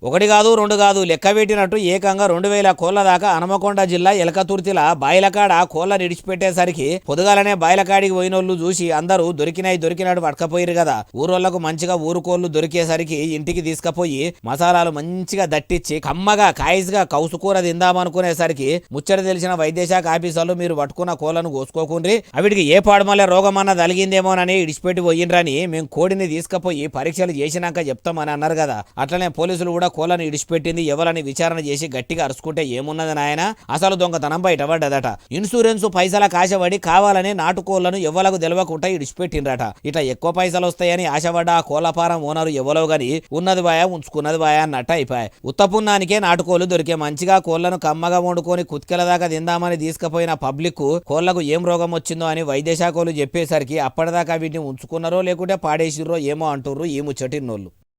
ఒకటి కాదు రెండు కాదు లెక్క పెట్టినట్టు ఏకంగా 2000 కోళ్ల దాకా హనుమకొండ జిల్లా ఎలకతుర్తిల బాయిలకాడ కోళ్లను ఇడిచిపెట్టేసరికి పొదుగాలనే బాయిలకాడికి పోయినోళ్ళు చూసి అందరూ దొరికినట్టు పట్టుకపోయిరు కదా. ఊరోళ్లకు మంచిగా ఊరు కోళ్లు దొరికేసరికి ఇంటికి తీసుకుపోయి మసాలాలు మంచిగా దట్టించి కమ్మగా కాయిస్గా కౌసుకూర తిందామనుకునేసరికి ముచ్చట తెలిసిన వైద్యశాఖ ఆఫీసర్లు మీరు పట్టుకున్న కోళ్లను కోసుకోకుండ్రి, అవిటికి ఏ పాడుమల్ల రోగమన్నా తలిగిందేమోనని ఇడిచిపెట్టి పోయిండ్రని మేము కోడిని తీసుకుపోయి పరీక్షలు చేసినాక చెప్తామని అన్నారు కదా. అట్లనే పోలీసులు కూడా కోళ్లను ఇడిచిపెట్టింది ఎవరని విచారణ చేసి గట్టిగా అరుచుకుంటే ఏమున్నది నాయన, అసలు దొంగతనం బయటపడ్డదట. ఇన్సూరెన్స్ పైసల కాశపడి కావాలని నాటుకోళ్లను ఎవ్వలకు తెలవకుండా ఇడిచిపెట్టిండ్రట. ఇట్లా ఎక్కువ పైసలు వస్తాయని ఆశపడ్డ ఆ కోళ్ల ఫారం ఓనరు ఎవరో గాని ఉన్నది బాయా ఉంచుకున్నది బాయా అన్నట్టు అయిపోయాయి. ఉత్తపున్నానికే నాటుకోళ్లు దొరికే మంచిగా కోళ్లను కమ్మగా వండుకొని కుత్కెల దాకా తిందామని తీసుకుపోయిన పబ్లిక్ కోళ్లకు ఏం రోగం వచ్చిందో అని వైద్యశాఖలు చెప్పేసరికి అప్పటిదాకా వీటిని ఉంచుకున్నారో లేకుంటే పాడేసిర్రో ఏమో అంటుర్రు ఈ ముచ్చటిన్నోళ్ళు.